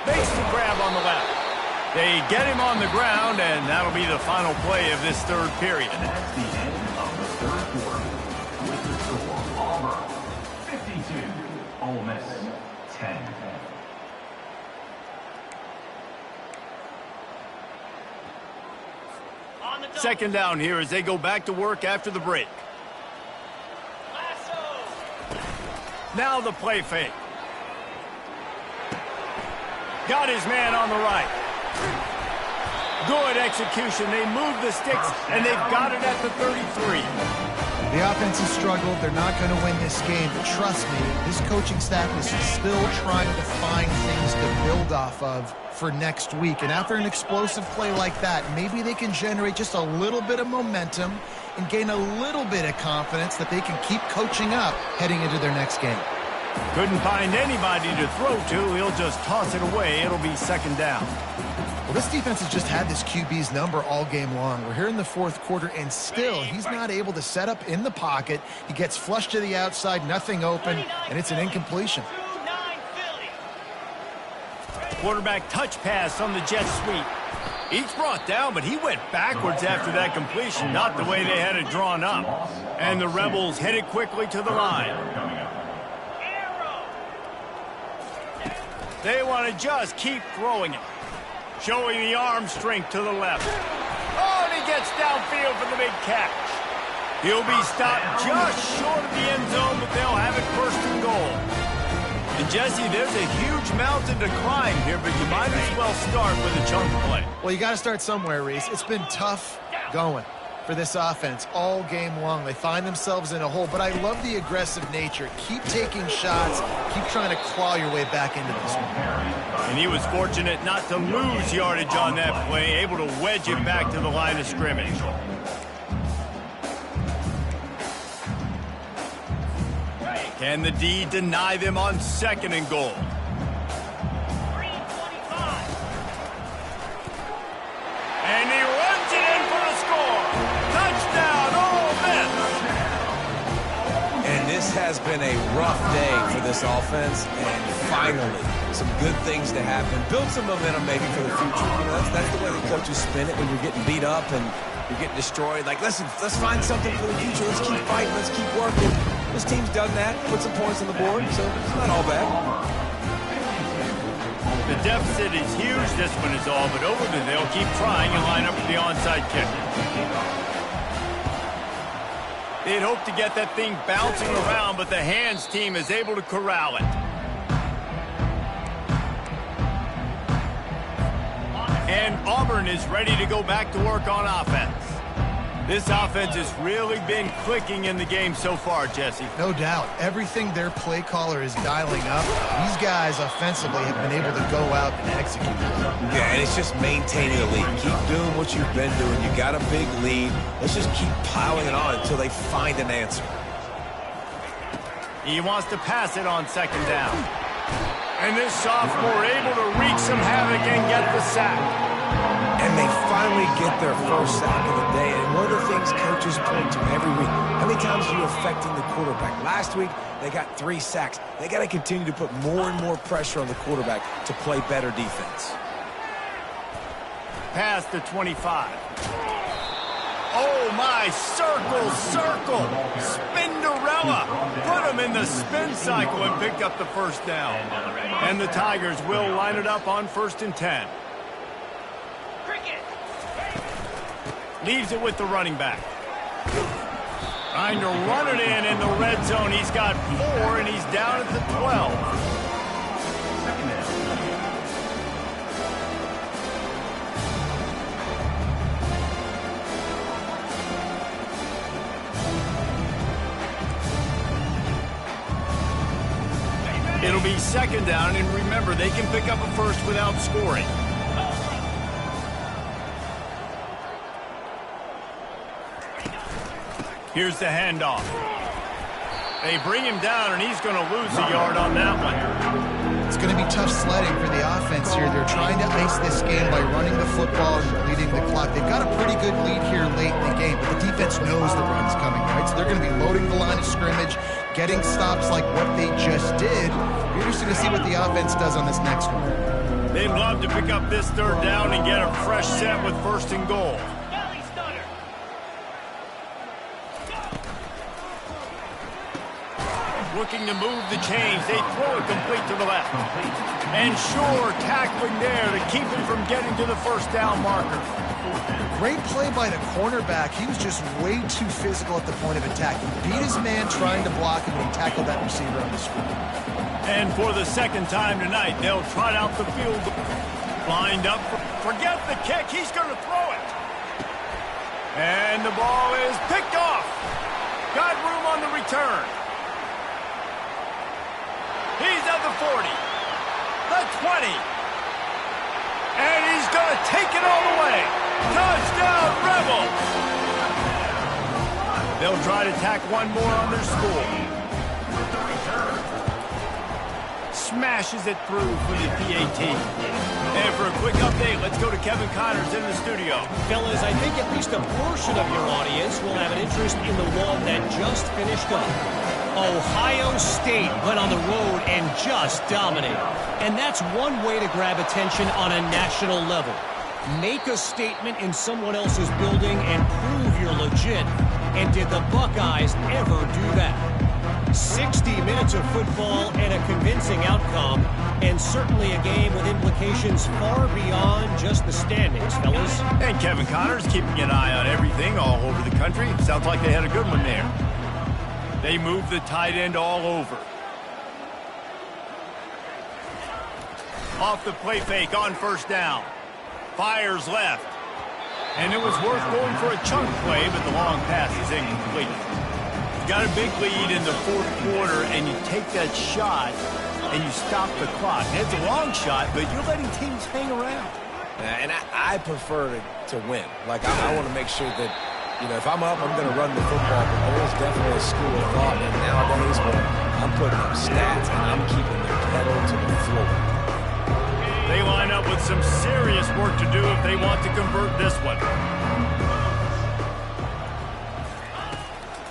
Makes the grab on the left. They get him on the ground, and that'll be the final play of this 3rd period. And that's the end of the 3rd quarter. With the score, Auburn 52, Ole Miss 10. Second down here as they go back to work after the break. Now the play fake. Got his man on the right. Good execution. They move the sticks, and they've got it at the 33. The offense has struggled. They're not going to win this game, but trust me, this coaching staff is still trying to find things to build off of for next week. And after an explosive play like that, maybe they can generate just a little bit of momentum and gain a little bit of confidence that they can keep coaching up heading into their next game. Couldn't find anybody to throw to. He'll just toss it away. It'll be second down. Well, this defense has just had this QB's number all game long. We're here in the 4th quarter, and still he's not able to set up in the pocket. He gets flushed to the outside, nothing open, and it's an incompletion. Quarterback touch pass on the jet sweep. Each brought down, but he went backwards after that completion, not the way they had it drawn up. And the Rebels headed quickly to the line. They want to just keep throwing it. Showing the arm strength to the left. Oh, and he gets downfield for the big catch. He'll be stopped just short of the end zone, but they'll have it 1st and goal. And Jesse, there's a huge mountain to climb here, but you might as well start with a chunk play. Well, you got to start somewhere, Reese. It's been tough going. for this offense all game long. They find themselves in a hole, but I love the aggressive nature. Keep taking shots. Keep trying to claw your way back into this one. And he was fortunate not to lose yardage on that play, able to wedge it back to the line of scrimmage. Can the D deny them on 2nd and goal? And he runs it in for a score. Touchdown, Ole Miss. And this has been a rough day for this offense, and finally, some good things to happen. Build some momentum maybe for the future. You know, that's the way the coaches spin it when you're getting beat up and you're getting destroyed. Like, listen, let's find something for the future. Let's keep fighting. Let's keep working. This team's done that, put some points on the board, so it's not all bad. The deficit is huge. This one is all but over, but they'll keep trying and line up for the onside kick. They'd hope to get that thing bouncing around, but the hands team is able to corral it. And Auburn is ready to go back to work on offense. This offense has really been clicking in the game so far, Jesse. No doubt. Everything their play caller is dialing up, these guys offensively have been able to go out and execute. Yeah, and it's just maintaining the lead. Keep doing what you've been doing. You got a big lead. Let's just keep piling it on until they find an answer. He wants to pass it on 2nd down. And this sophomore able to wreak some havoc and get the sack. And they finally get their first sack of the day. And one of the things coaches point to every week, how many times are you affecting the quarterback? Last week, they got 3 sacks. They got to continue to put more and more pressure on the quarterback to play better defense. Pass to 25. Oh, my, circle, Spinderella. Put him in the spin cycle and picked up the first down. And the Tigers will line it up on 1st and 10. Leaves it with the running back. Trying to run it in the red zone. He's got 4, and he's down at the 12. It'll be 2nd down, and remember, they can pick up a first without scoring. Here's the handoff. They bring him down, and he's going to lose a yard on that one. It's going to be tough sledding for the offense here. They're trying to ice this game by running the football and bleeding the clock. They've got a pretty good lead here late in the game, but the defense knows the run's coming, right? So they're going to be loading the line of scrimmage, getting stops like what they just did. Be interesting to see what the offense does on this next one. They'd love to pick up this 3rd down and get a fresh set with 1st and goal. Looking to move the chains. They throw it complete to the left. And sure, tackling there to keep him from getting to the 1st down marker. Great play by the cornerback. He was just way too physical at the point of attack. He beat his man trying to block him when he tackled that receiver on the screen. And for the 2nd time tonight, they'll trot out the field. Lined up. Forget the kick. He's going to throw it. And the ball is picked off. Got room on the return. He's at the 40, the 20, and he's going to take it all the way. Touchdown, Rebels! They'll try to tack one more on their score. Smashes it through for the PAT. And for a quick update, let's go to Kevin Connors in the studio. Fellas, I think at least a portion of your audience will have an interest in the one that just finished up. Ohio State went on the road and just dominated. And that's one way to grab attention on a national level. Make a statement in someone else's building and prove you're legit. And did the Buckeyes ever do that? 60 minutes of football and a convincing outcome, and certainly a game with implications far beyond just the standings, fellas. And Kevin Connors keeping an eye on everything all over the country. Sounds like they had a good one there. They move the tight end all over. Off the play fake on 1st down. Fires left. And it was worth going for a chunk play, but the long pass is incomplete. You got a big lead in the fourth quarter, and you take that shot, and you stop the clock. It's a long shot, but you're letting teams hang around. And I prefer to win. Like, I want to make sure that, if I'm up, I'm going to run the football. But there is definitely a school of thought, and nowadays where I'm putting up stats and I'm keeping the pedal to the floor. They line up with some serious work to do if they want to convert this one.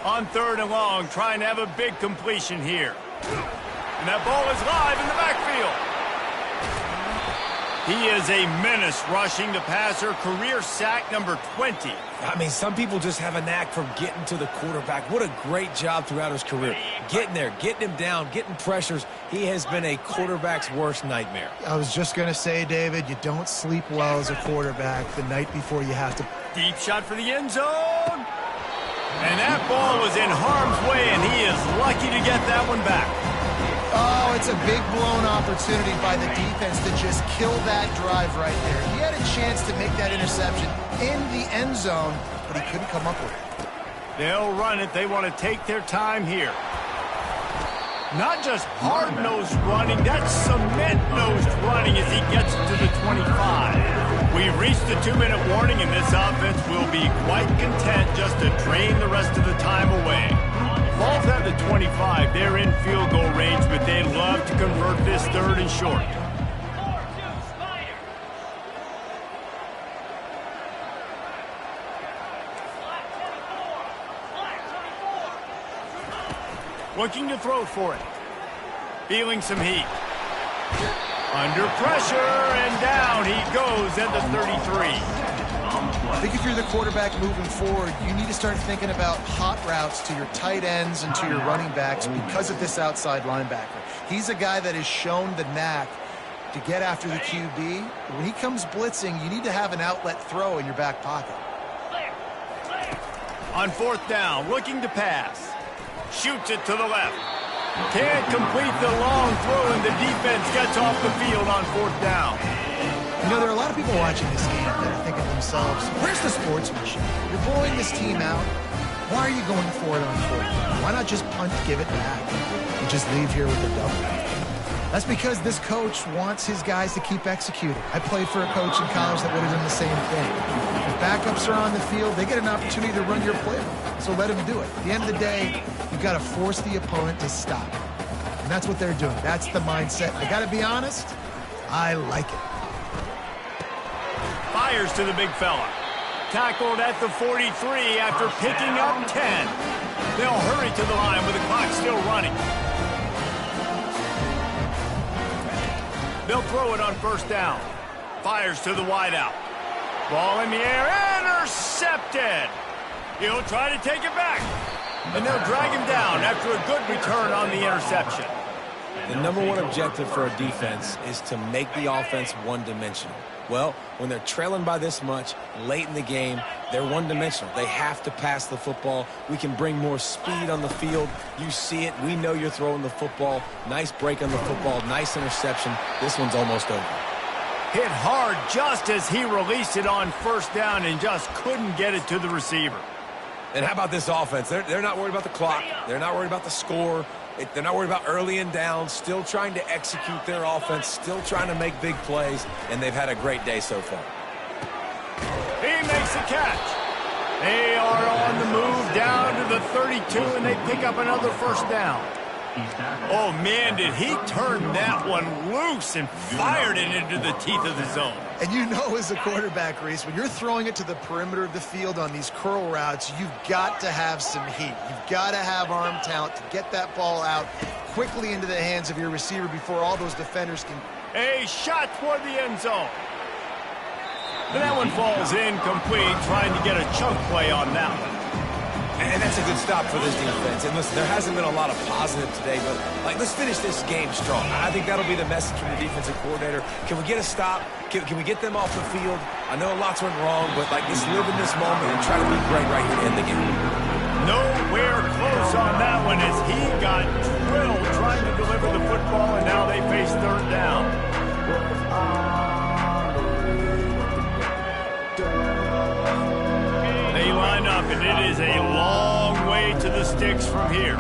On 3rd and long, trying to have a big completion here. And that ball is live in the backfield. He is a menace rushing the passer, career sack number 20. I mean, some people just have a knack for getting to the quarterback. What a great job throughout his career. Getting there, getting him down, getting pressures. He has been a quarterback's worst nightmare. I was just going to say, David, you don't sleep well as a quarterback the night before you have to. Deep shot for the end zone. And that ball was in harm's way, and he is lucky to get that one back. Oh, it's a big blown opportunity by the defense to just kill that drive right there. He had a chance to make that interception in the end zone, but he couldn't come up with it. They'll run it. They want to take their time here. Not just hard-nosed running, that's cement-nosed running as he gets to the 25. We've reached the 2-minute warning, and this offense will be quite content just to drain the rest of the time away. Ball's at the 25. They're in field goal range, but they'd love to convert this 3rd and short. Looking to throw for it. Feeling some heat. Under pressure, and down he goes at the 33. I think if you're the quarterback moving forward, you need to start thinking about hot routes to your tight ends and to your running backs because of this outside linebacker. He's a guy that has shown the knack to get after the QB. When he comes blitzing, you need to have an outlet throw in your back pocket. On 4th down, looking to pass. Shoots it to the left. Can't complete the long throw, and the defense gets off the field on 4th down. You know, there are a lot of people watching this game that are thinking to themselves, where's the sportsmanship? You're blowing this team out. Why are you going for it on 4th down? Why not just punt, give it back, and just leave here with a double? That's because this coach wants his guys to keep executing. I played for a coach in college that would have done the same thing. If backups are on the field, they get an opportunity to run your playbook, so let them do it. At the end of the day, you've got to force the opponent to stop. And that's what they're doing. That's the mindset. I got to be honest, I like it. Fires to the big fella. Tackled at the 43 after picking up 10. They'll hurry to the line with the clock still running. They'll throw it on 1st down. Fires to the wideout. Ball in the air, intercepted. He'll try to take it back. And they'll drag him down after a good return on the interception. The #1 objective for a defense is to make the offense one-dimensional. Well, when they're trailing by this much late in the game, they're one-dimensional. They have to pass the football. We can bring more speed on the field. You see it. We know you're throwing the football. Nice break on the football. Nice interception. This one's almost over. Hit hard just as he released it on 1st down and just couldn't get it to the receiver. And how about this offense? They're not worried about the clock. They're not worried about the score. They're not worried about early and down. Still trying to execute their offense. Still trying to make big plays. And they've had a great day so far. He makes the catch. They are on the move down to the 32, and they pick up another 1st down. Oh, man, did he turn that one loose and fired it into the teeth of the zone. And you know, as a quarterback, Reese, when you're throwing it to the perimeter of the field on these curl routes, you've got to have some heat. You've got to have arm talent to get that ball out quickly into the hands of your receiver before all those defenders can. A shot toward the end zone. And that one falls incomplete, trying to get a chunk play on that one. And that's a good stop for this defense. And listen, there hasn't been a lot of positive today, but let's finish this game strong. I think that'll be the message from the defensive coordinator. Can we get a stop? Can we get them off the field? I know lots went wrong, but let's live in this moment and try to be great right here to end the game. Nowhere close on that one as he got drilled trying to deliver the football, and now they face 3rd down. and it is a long way to the sticks from here.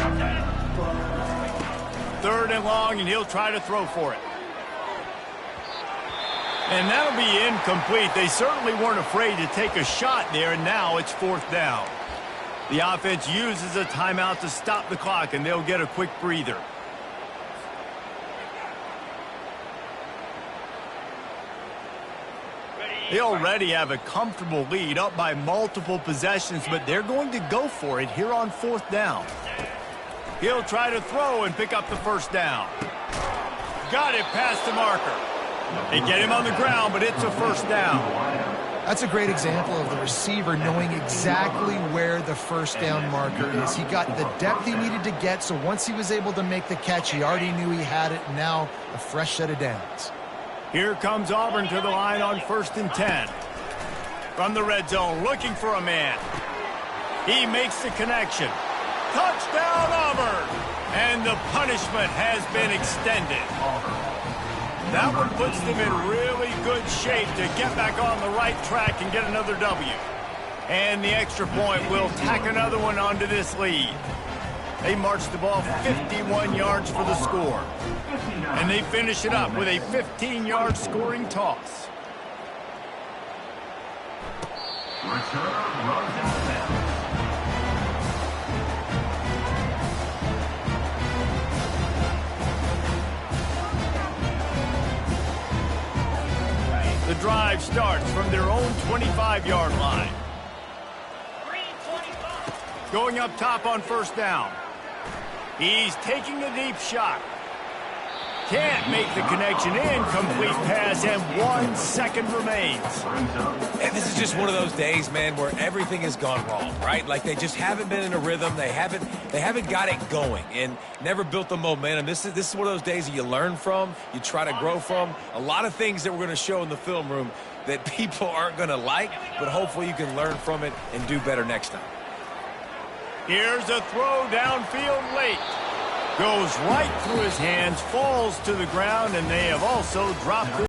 3rd and long, and he'll try to throw for it. And that'll be incomplete. They certainly weren't afraid to take a shot there, and now it's 4th down. The offense uses a timeout to stop the clock, and they'll get a quick breather. They already have a comfortable lead, up by multiple possessions, but they're going to go for it here on 4th down. He'll try to throw and pick up the 1st down. Got it past the marker. They get him on the ground, but it's a 1st down. That's a great example of the receiver knowing exactly where the 1st down marker is. He got the depth he needed to get, so once he was able to make the catch, he already knew he had it. Now a fresh set of downs. Here comes Auburn to the line on 1st and 10. From the red zone, looking for a man. He makes the connection. Touchdown, Auburn! And the punishment has been extended. That one puts them in really good shape to get back on the right track and get another W. And the extra point will tack another one onto this lead. They march the ball 51 yards for the score. And they finish it up with a 15-yard scoring toss. The drive starts from their own 25-yard line. Going up top on 1st down. He's taking a deep shot. Can't make the connection. Incomplete pass, and 1 second remains. And this is just one of those days, man, where everything has gone wrong, right? Like they just haven't been in a rhythm. They haven't got it going and never built the momentum. This is one of those days that you learn from, you try to grow from. A lot of things that we're going to show in the film room that people aren't going to like, but hopefully you can learn from it and do better next time. Here's a throw downfield late. Goes right through his hands, falls to the ground, and they have also dropped it.